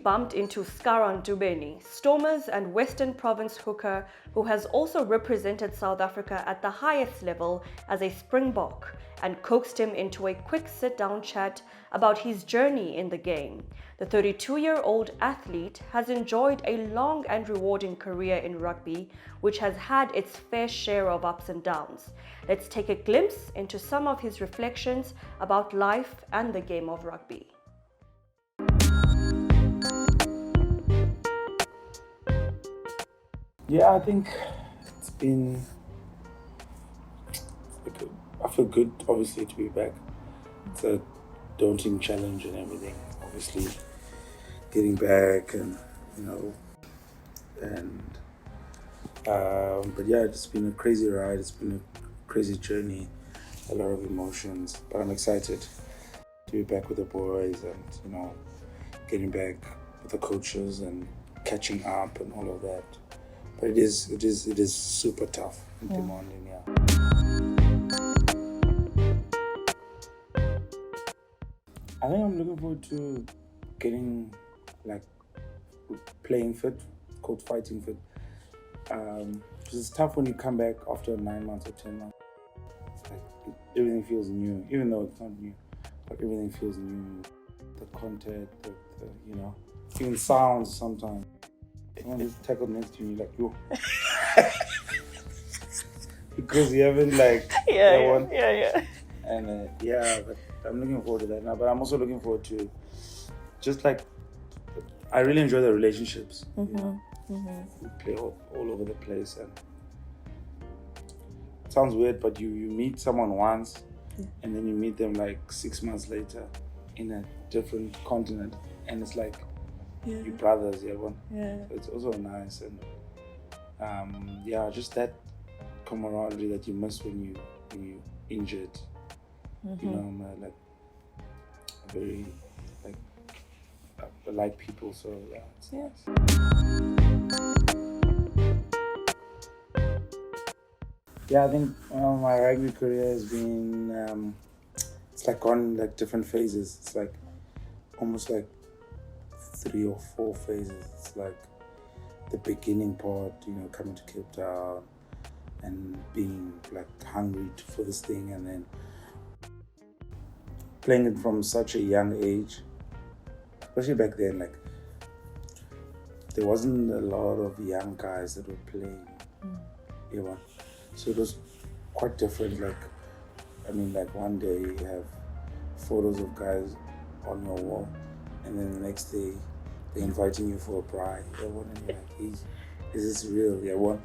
bumped into Scarra Ntubeni, Stormers and Western Province hooker who has also represented South Africa at the highest level as a Springbok, and coaxed him into a quick sit-down chat about his journey in the game. The 32-year-old athlete has enjoyed a long and rewarding career in rugby, which has had its fair share of ups and downs. Let's take a glimpse into some of his reflections about life and the game of rugby. Yeah, I think it's been. I feel good, obviously, to be back. It's a daunting challenge and everything. Obviously, getting back and but yeah, it's been a crazy ride. It's been a crazy journey, a lot of emotions. But I'm excited to be back with the boys and getting back with the coaches and catching up and all of that. But it is super tough and demanding, yeah. I think I'm looking forward to getting playing fit, called fighting fit. Because it's tough when you come back after 9 months or 10 months. It's like everything feels new, even though it's not new, but everything feels new. The content, the even sounds sometimes. Someone just tackled next to you, you're like, yo. Because you haven't Yeah. And but I'm looking forward to that now. But I'm also looking forward to I really enjoy the relationships. We play all over the place, and it sounds weird, but you meet someone once, and then you meet them 6 months later in a different continent, and it's like you brothers, So it's also nice, and just that camaraderie that you miss when you injured. I'm very I like people, so it's nice. Yeah, I think my rugby career has been it's gone different phases. It's almost 3 or 4 phases. It's the beginning part, coming to Cape Town and being hungry for this thing, and then playing it from such a young age. Especially back then, there wasn't a lot of young guys that were playing. So it was quite different. One day you have photos of guys on your wall, and then the next day they're inviting you for a bride. And you're like, hey, is this real?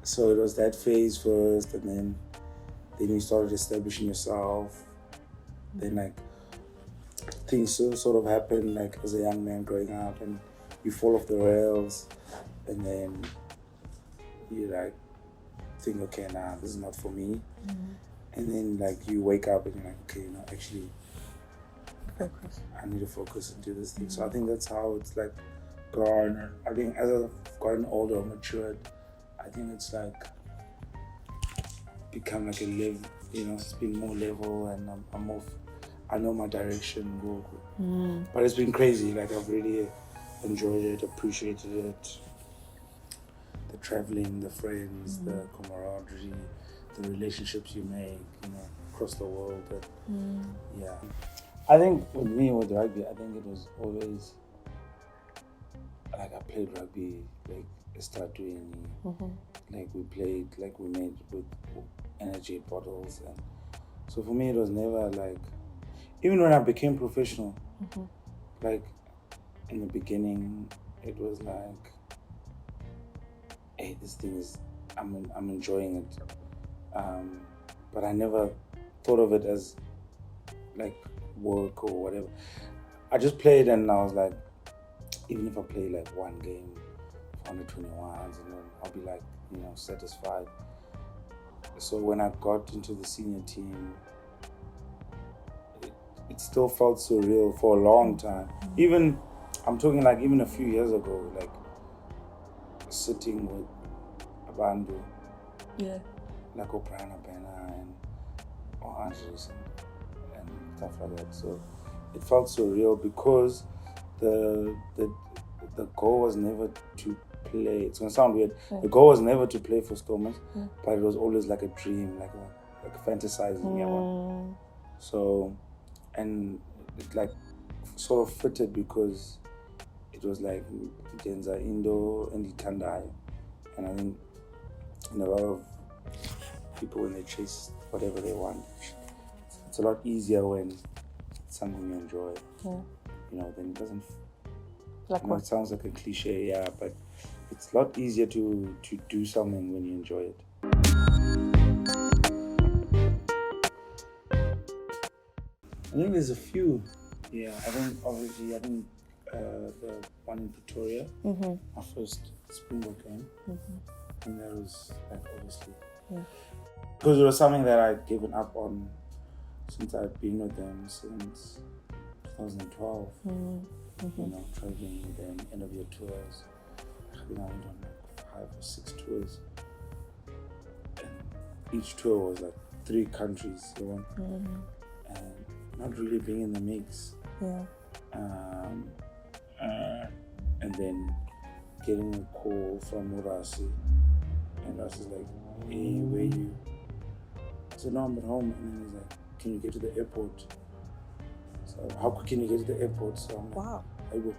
So it was that phase first, and then you started establishing yourself. Then things sort of happen as a young man growing up, and you fall off the rails, and then you think, okay, nah, this is not for me. And then you wake up and you're like, okay, actually Focus. I need to focus and do this thing. So I think that's how it's gone. I think as I've gotten older, matured, I think it's become a live, it's been more level, and I'm more, I know my direction, go. But it's been crazy. I've really enjoyed it, appreciated it. The traveling, the friends, the camaraderie, the relationships you make, across the world. I think with me, with rugby, I think it was always I played rugby start doing. We played, we made with energy bottles, and so for me it was never even when I became professional, in the beginning it was hey, this thing is, I'm enjoying it, but I never thought of it as work or whatever. I just played, and I was even if I play one game for under 21s, and then I'll be satisfied. So when I got into the senior team, it still felt surreal for a long time. Even, I'm talking even a few years ago, sitting with Abandu, O'Brien and Andres and stuff like that. So it felt surreal because the goal was never to play. It's gonna sound weird. The goal was never to play for Stormers, but it was always like a dream, like fantasizing. Yeah. So, and it like sort of fitted because it was like Denza Indo and Itandai, and I think a lot of people when they chase whatever they want, it's a lot easier when it's something you enjoy. Then it doesn't. Like what? It sounds like a cliche, yeah, but it's a lot easier to do something when you enjoy it. I think there's a few. Yeah, I think the one in Pretoria, our first Springbok game, and that was like obviously because it was something that I'd given up on since I'd been with them since 2012. Traveling with them, end of year tours. I think I went on like 5 or 6 tours, and each tour was like 3 countries, and not really being in the mix. And then getting a call from Murasi, and Rasi's like, "Hey, where are you?" I said, "No, I'm at home." And then he's like, "Can you get to the airport?" So how quick can you get to the airport? So I'm like, wow. I go,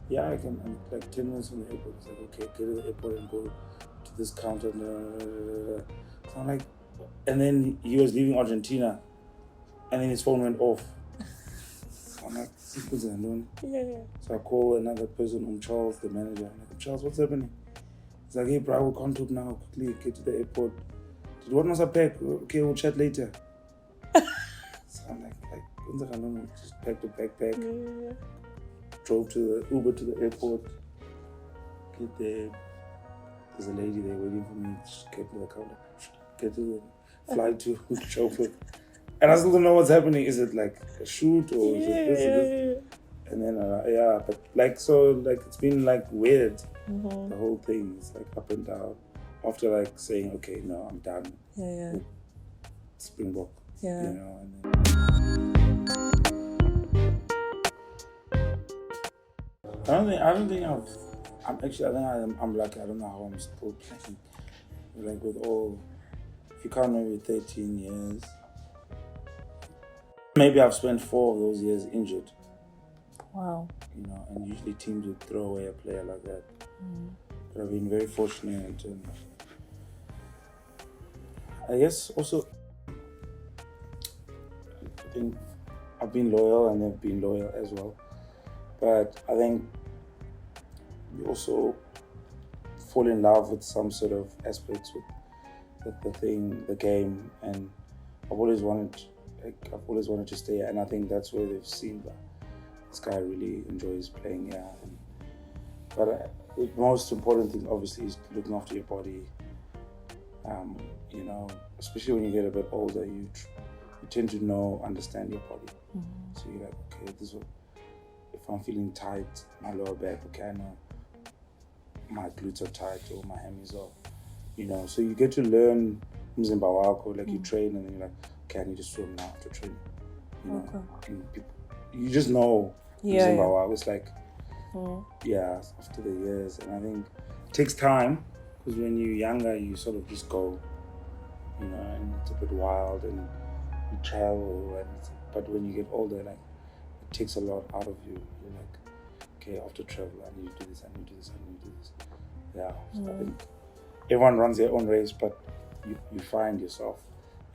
yeah, I can. I'm like 10 minutes from the airport. He's like, okay, get to the airport and go to this counter. So I'm like, and then he was leaving Argentina, and then his phone went off. I'm like, what's that doing? So I call another person, Charles, the manager. I'm like, Charles, what's happening? He's like, hey, bro, we can't talk now. Quickly get to the airport. Did what must I pack? Okay, we'll chat later. So I'm like, just packed a backpack. Drove to the Uber to the airport. Get there. There's a lady there waiting for me. Just get to the counter. Get to the flight to Joburg. And I still don't know what's happening. Is it like a shoot or is it this or this? And then but like so like it's been like weird. The whole thing is like up and down. After like saying, okay, no, I'm done. With Springbok. And then, I don't think I'm lucky. I don't know how I'm still playing. Like with all, if you count maybe 13 years, maybe I've spent 4 of those years injured. Wow. And usually teams would throw away a player like that. But I've been very fortunate, and I guess also I think I've been loyal and they've been loyal as well. But I think you also fall in love with some sort of aspects with the game, and I've always wanted to stay, and I think that's where they've seen that this guy really enjoys playing here. But the most important thing, obviously, is looking after your body. Especially when you get a bit older, you tend to understand your body. So you're like, okay, this is if I'm feeling tight, my lower back, okay, I know my glutes are tight or my hammies are, so you get to learn umzimba wako, like you train and then you're like, okay, I need to swim now after training, and you just know umzimba wako. It's like, after the years, and I think it takes time, because when you're younger, you sort of just go, and it's a bit wild and you travel, but when you get older, like, it takes a lot out of you. You're like, okay, after travel, I need to do this, I need to do this, I need to do this. So I think everyone runs their own race, but you find yourself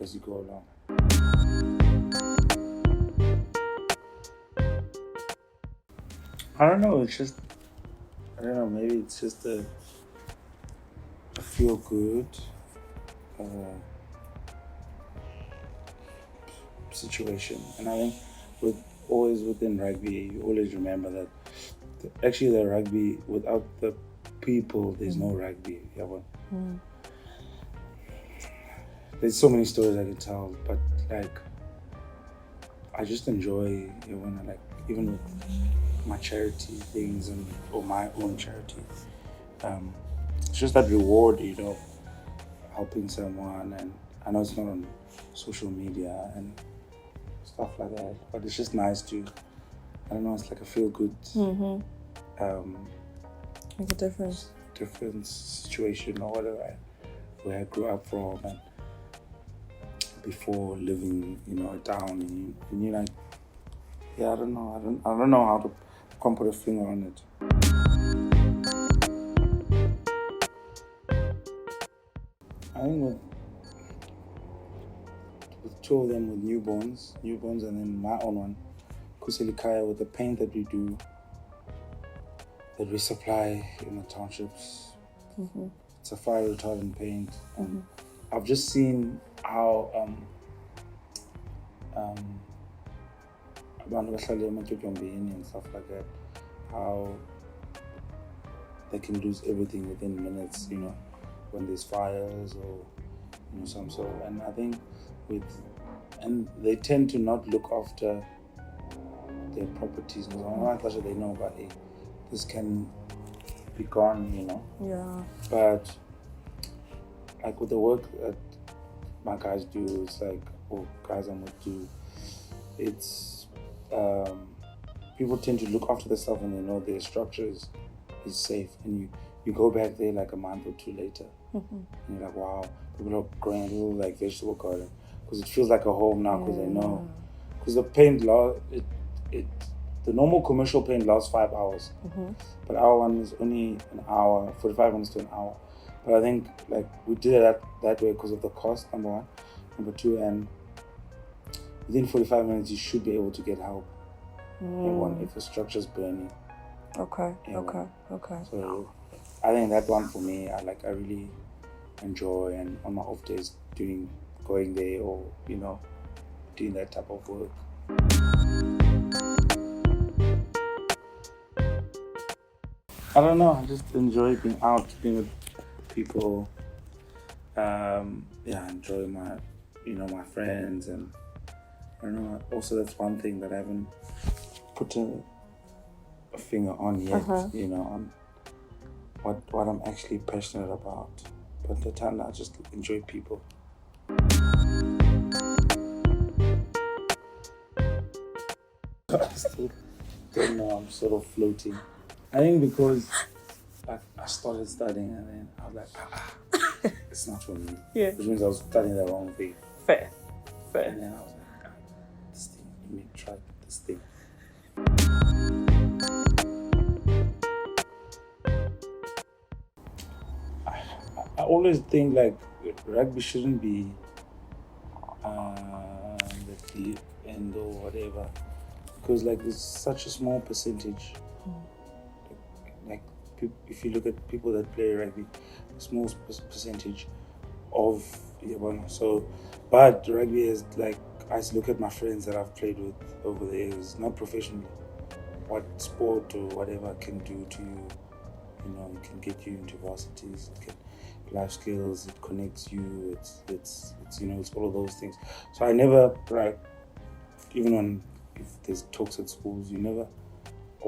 as you go along. I don't know, maybe it's just a feel good situation. And I think always within rugby, you always remember that actually the rugby, without the people, there's no rugby. There's so many stories I can tell, but like, I just enjoy when I even with my charity things or my own charity. It's just that reward, helping someone, and I know it's not on social media and stuff like that, but it's just nice to I don't know, it's like a feel good Make a difference. different situation or whatever, where I grew up from, and before living, down, and you're like, yeah, I don't know how to can't put a finger on it. I think with two of them with newborns, and then my own one, Kuselikaya, with the paint that we do, that we supply in the townships. It's a fire retardant paint, and I've just seen how abantu bahlala ematyotyombeni and stuff like that, how they can lose everything within minutes, when there's fires or some sort. And I think and they tend to not look after their properties. They know about it. This can be gone, Yeah. But like with the work that my guys do, it's like, guys I'm with do, it's people tend to look after the stuff when they know their structure is safe, and you go back there like a month or two later, and you're like, wow, people are growing a little like vegetable garden, because it feels like a home now, because they know, because the paint the normal commercial paint lasts 5 hours, but our one is only an hour, 45 minutes to an hour. But I think like we did it that way because of the cost, number one. Number two, and within 45 minutes you should be able to get help if the structure's burning. Okay. So I think that one for me, I really enjoy, and on my off days going there or doing that type of work. I don't know, I just enjoy being out, being with people. I enjoy my my friends, and I don't know, also that's one thing that I haven't put a finger on yet, on what I'm actually passionate about. But at the time I just enjoy people. I still don't know, I'm sort of floating. I think because I started studying, and then I was like, it's not for me. Yeah. Which means I was studying the wrong thing. Fair. And then I was like, this thing, let me try this thing. I always think like rugby shouldn't be the end or whatever, because like it's such a small percentage. Like if you look at people that play rugby, a small percentage of so, but rugby is like, I look at my friends that I've played with over the years, not professionally, what sport or whatever can do to you. It can get you into varsities, it can life skills, it connects you, it's all of those things. So I never, like, even if there's talks at schools,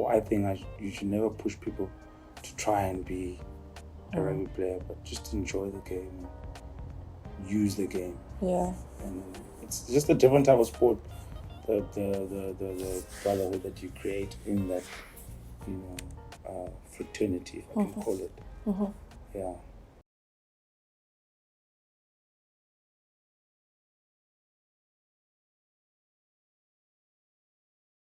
I think you should never push people to try and be a rugby player, but just enjoy the game, use the game. Yeah. And it's just a different type of sport, the brotherhood that you create in that, fraternity, if I can call it. Yeah.